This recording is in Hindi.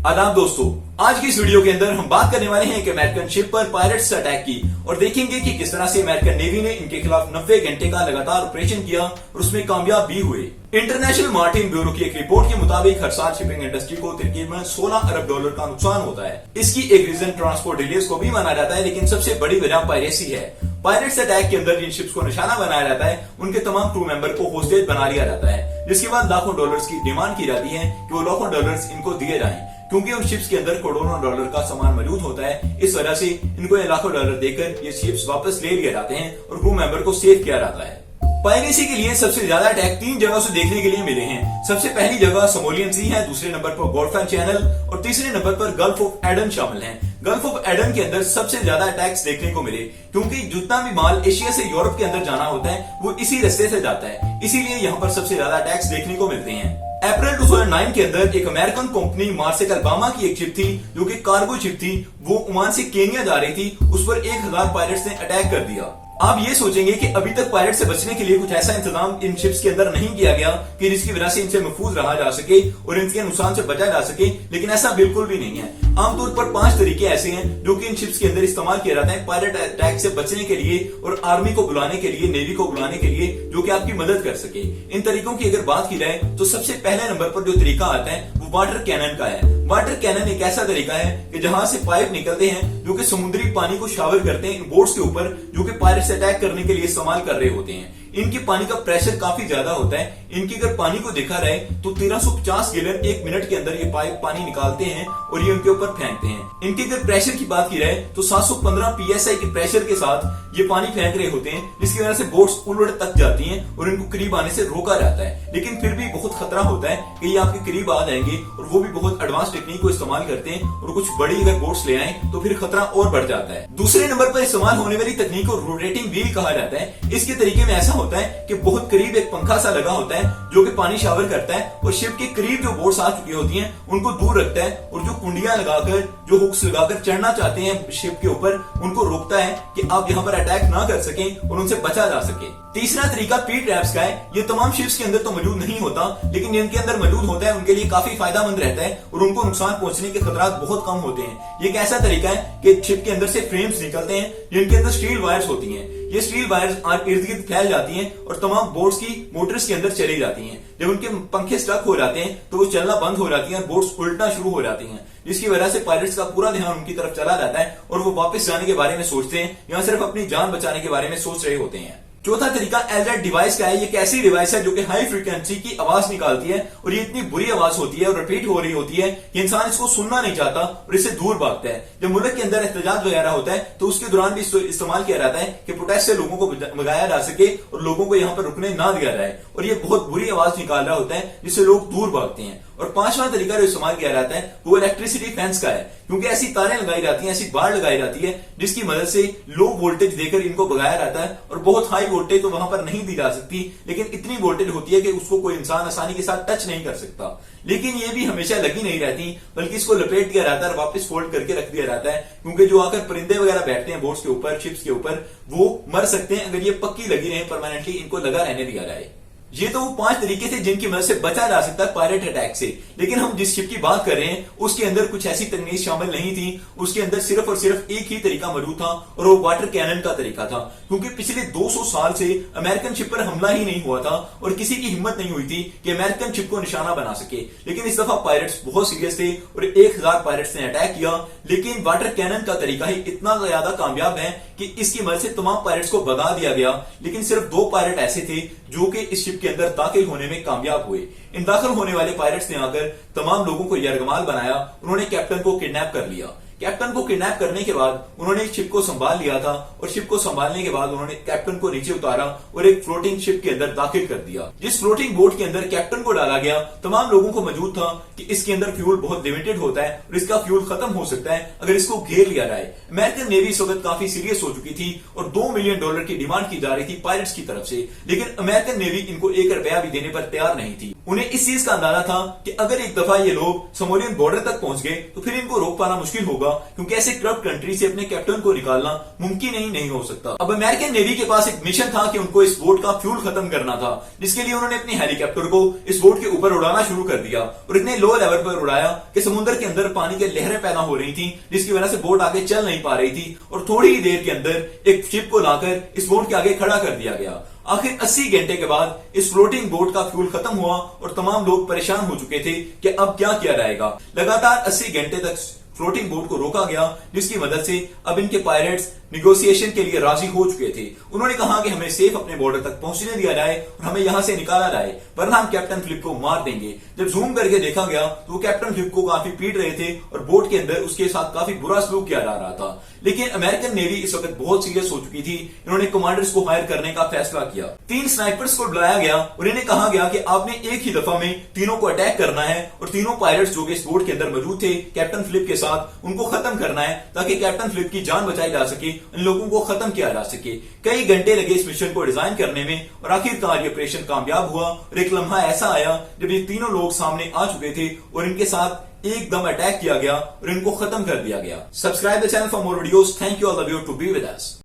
आदाब दोस्तों, आज की इस वीडियो के अंदर हम बात करने वाले हैं एक अमेरिकन शिप पर पायरेट्स अटैक की और देखेंगे कि किस तरह से अमेरिकन नेवी ने इनके खिलाफ 90 घंटे का लगातार ऑपरेशन किया और उसमें कामयाब भी हुए। इंटरनेशनल मार्टिन ब्यूरो की एक रिपोर्ट के मुताबिक हर साल शिपिंग इंडस्ट्री को तकरीबन $16 अरब का नुकसान होता है। इसकी एक रीजन ट्रांसपोर्ट डिलेज को भी माना जाता है, लेकिन सबसे बड़ी वजह पायरेसी है। पायरेट्स अटैक के अंदर जिन शिप्स को निशाना बनाया जाता है उनके तमाम क्रू मेंबर को होस्टेज बना लिया जाता है, जिसके बाद लाखों डॉलर्स की डिमांड की जाती है कि वो लाखों डॉलर्स इनको दिए जाएं, क्योंकि उन शिप्स के अंदर करोड़ों डॉलर का सामान मौजूद होता है। इस वजह से इनको ये लाखों डॉलर देकर ये शिप्स वापस ले लिए जाते हैं और क्रू मेंबर को सेव किया जाता है। पायरेसी के लिए सबसे ज्यादा अटैक 3 जगह से देखने के लिए मिले हैं। सबसे पहली जगह सोमालियन सी है, दूसरे नंबर पर गोल्फन चैनल और तीसरे नंबर पर गल्फ ऑफ एडन शामिल हैं। गल्फ ऑफ एडन के अंदर सबसे ज्यादा अटैक्स देखने को मिले, क्योंकि जितना भी माल एशिया से यूरोप के अंदर जाना होता है वो इसी रास्ते से जाता है, इसीलिए यहाँ पर सबसे ज्यादा अटैक्स देखने को मिलते हैं। अप्रैल 2009 के अंदर एक अमेरिकन कंपनी मार्सेक अल्बामा की एक शिप थी जो कि कार्गो शिप थी, वो ओमान से केनिया जा रही थी। उस पर 1000 पायरेट्स ने अटैक कर दिया। आप ये सोचेंगे कि अभी तक पायरेट से बचने के लिए कुछ ऐसा इंतजाम इन शिप्स के अंदर नहीं किया गया कि जिसकी वजह से इनसे महफूज रहा जा सके और इनके नुकसान से बचा जा सके, लेकिन ऐसा बिल्कुल भी नहीं है। आमतौर पर 5 तरीके ऐसे हैं जो कि इन शिप्स के अंदर इस्तेमाल किया जाता है पायरेट अटैक से बचने के लिए और आर्मी को बुलाने के लिए, नेवी को बुलाने के लिए, जो कि आपकी मदद कर सके। इन तरीकों की अगर बात की जाए तो सबसे पहले नंबर पर जो तरीका आता है वो वाटर कैनन का है। वाटर कैनन एक ऐसा तरीका है कि जहां से पाइप निकलते हैं जो कि समुद्री पानी को शावर करते हैं इन बोट्स के ऊपर, जो कि पायरेट से अटैक करने के लिए इस्तेमाल कर रहे होते हैं। इनके पानी का प्रेशर काफी ज्यादा होता है। इनकी अगर पानी को देखा रहे तो 1350 गैलन 1 मिनट के अंदर ये पाइप पानी निकालते हैं और ये उनके ऊपर फेंकते हैं। इनके अगर प्रेशर की बात की जाए तो 715 PSI के प्रेशर के साथ ये पानी फेंक रहे होते हैं, जिसकी वजह से बोट्स उलट तक जाती हैं और इनको करीब आने से रोका जाता है। लेकिन फिर भी बहुत खतरा होता है कि ये आपके करीब आ जाएंगे और वो भी बहुत एडवांस टेक्निक को इस्तेमाल करते हैं और कुछ बड़ी अगर बोट्स ले आए तो फिर खतरा और बढ़ जाता है। दूसरे नंबर पर इस्तेमाल होने वाली तकनीक को रोटेटिंग व्हील कहा जाता है। इसके तरीके में ऐसा होता है कि बहुत करीब एक पंखा सा लगा होता है जो कि पानी शावर करता है और शिप के करीब जो बोट्स आ चुकी होती हैं उनको दूर रखता है और जो कुंडियां लगाकर, जो हुक्स लगाकर चढ़ना चाहते हैं शिप के ऊपर, उनको रोकता है कि आप यहाँ पर अटैक ना कर सकें और उनसे बचा जा सके। तीसरा तरीका पी ट्रैप्स का है। ये तमाम शिप्स के अंदर तो मौजूद नहीं होता, लेकिन जिनके अंदर मौजूद होता है उनके लिए काफी फायदेमंद रहता है और उनको नुकसान पहुंचने के खतरात बहुत कम होते हैं। ये एक ऐसा तरीका है कि शिप के अंदर से फ्रेम्स निकलते हैं जिनके अंदर स्टील वायर्स होती हैं। ये स्टील वायर्स इर्द गिर्द फैल जाती हैं और तमाम बोट्स की मोटर्स के अंदर चली जाती हैं। जब उनके पंखे स्टक हो जाते हैं तो वो चलना बंद हो जाती हैं और बोट्स उल्टना शुरू हो जाती हैं, जिसकी वजह से पायरेट्स का पूरा ध्यान उनकी तरफ चला जाता है और वो वापस जाने के बारे में सोचते हैं या सिर्फ अपनी जान बचाने के बारे में सोच रहे होते हैं। चौथा तरीका एलरेड डिवाइस का है। ये एक ऐसी डिवाइस है जो कि हाई फ्रीक्वेंसी की आवाज निकालती है और ये इतनी बुरी आवाज होती है और रिपीट हो रही होती है कि इंसान इसको सुनना नहीं चाहता और इससे दूर भागता है। जब मुल्क के अंदर एहतजाज वगैरह होता है तो उसके दौरान भी इस्तेमाल किया जाता है कि प्रोटेस्ट से लोगों को भगाया जा सके और लोगों को यहाँ पर रुकने ना दिया जाए, और ये बहुत बुरी आवाज निकाल रहा होता है जिससे लोग दूर भागते हैं। और 5वां तरीका जो इस्तेमाल किया जाता है वो इलेक्ट्रिसिटी फेंस का है, क्योंकि ऐसी तारें लगाई जाती हैं, ऐसी बाड़ लगाई जाती है जिसकी मदद से लो वोल्टेज देकर इनको भगाया जाता है। और बहुत हाई वोल्टेज तो वहां पर नहीं दी जा सकती, लेकिन इतनी वोल्टेज होती है कि उसको कोई इंसान आसानी के साथ टच नहीं कर सकता। लेकिन ये भी हमेशा लगी नहीं रहती, बल्कि इसको लपेट दिया जाता है और वापस फोल्ड करके रख दिया जाता है, क्योंकि जो आकर परिंदे वगैरह बैठते हैं बोट्स के ऊपर, शिप्स के ऊपर, वो मर सकते हैं अगर ये पक्की लगी रहे, परमानेंटली इनको लगा रहने दिया जाए। ये तो वो 5 तरीके थे जिनकी मदद से बचा जा सकता है पायरेट अटैक से। लेकिन हम जिस शिप की बात कर रहे हैं उसके अंदर कुछ ऐसी तकनीक शामिल नहीं थी। उसके अंदर सिर्फ और सिर्फ एक ही तरीका मौजूद था और वो वाटर कैनन का तरीका था, क्योंकि पिछले 200 साल से अमेरिकन शिप पर हमला ही नहीं हुआ था और किसी की हिम्मत नहीं हुई थी कि अमेरिकन शिप को निशाना बना सके। लेकिन इस दफा पायरेट्स बहुत सीरियस थे और 1000 पायरेट्स ने अटैक किया। लेकिन वाटर कैनन का तरीका ही इतना ज्यादा कामयाब है कि इसकी मदद से तमाम पायरेट्स को भगा दिया गया। लेकिन सिर्फ 2 पायरेट ऐसे थे जो कि इस शिप के अंदर दाखिल होने में कामयाब हुए। इन दाखिल होने वाले पायरेट्स ने आकर तमाम लोगों को यरगमाल बनाया। उन्होंने कैप्टन को किडनैप कर लिया। कैप्टन को किडनैप करने के बाद उन्होंने एक शिप को संभाल लिया था और शिप को संभालने के बाद उन्होंने कैप्टन को नीचे उतारा और एक फ्लोटिंग शिप के अंदर दाखिल कर दिया। जिस फ्लोटिंग बोट के अंदर कैप्टन को डाला गया, तमाम लोगों को मौजूद था कि इसके अंदर फ्यूल बहुत लिमिटेड होता है और इसका फ्यूल खत्म हो सकता है अगर इसको घेर लिया जाए। अमेरिकन नेवी इस वक्त काफी सीरियस हो चुकी थी और $2 मिलियन की डिमांड की जा रही थी पायरेट्स की तरफ से, लेकिन अमेरिकन नेवी इनको 1 रुपया भी देने पर तैयार नहीं थी। उन्हें इस चीज का अंदाजा था कि अगर एक दफा ये लोग सोमालियन बॉर्डर तक पहुंच गए तो फिर इनको रोक पाना मुश्किल होगा क्योंकि ऐसे करप्ट कंट्री से अपने कैप्टन को निकालना मुमकिन ही नहीं हो सकता। अब अमेरिकन नेवी के पास एक मिशन था कि उनको इस बोट का फ्यूल खत्म करना था, जिसके लिए उन्होंने अपने हेलीकॉप्टर को इस बोट के ऊपर उड़ाना शुरू कर दिया और इतने लो लेवल पर उड़ाया कि समुद्र के अंदर पानी की लहरें पैदा हो रही थी, जिसकी वजह से बोट आगे चल नहीं पा रही थी और थोड़ी ही देर के अंदर एक शिप को लाकर इस बोट के आगे खड़ा कर दिया गया। आखिर 80 घंटे के बाद इस फ्लोटिंग बोट का फ्यूल खत्म हुआ और तमाम लोग परेशान हो चुके थे कि अब क्या किया जाएगा। लगातार 80 घंटे तक फ्लोटिंग बोट को रोका गया, जिसकी मदद से अब इनके पायलट्स निगोशिएशन के लिए राजी हो चुके थे। उन्होंने कहा कि हमें सेफ अपने बॉर्डर तक पहुंचने दिया जाए और हमें यहां से निकाला जाए, वरना हम कैप्टन फिलिप को मार देंगे। जब जूम करके देखा गया तो वो कैप्टन फिलिप को काफी पीट रहे थे और बोट के अंदर उसके साथ काफी बुरा सलूक किया जा रहा था। लेकिन अमेरिकन नेवी इस वक्त बहुत सीरियस हो चुकी थी। इन्होंने कमांडर्स को हायर करने का फैसला किया। 3 स्नाइपर्स को बुलाया गया और इन्हें कहा गया कि आपने एक ही दफा में तीनों को अटैक करना है और तीनों पायलट्स जो कि इस बोट के अंदर मौजूद थे कैप्टन फिलिप के साथ, उनको खत्म करना है ताकि कैप्टन फिलिप की जान बचाई जा सके, इन लोगों को खत्म किया जा सके। कई घंटे लगे इस मिशन को डिजाइन करने में और आखिरकार ये ऑपरेशन कामयाब हुआ और एक लम्हा ऐसा आया जब ये तीनों लोग सामने आ चुके थे और इनके साथ एकदम अटैक किया गया और इनको खत्म कर दिया गया। Subscribe the channel for more videos. Thank you all of you to be with us.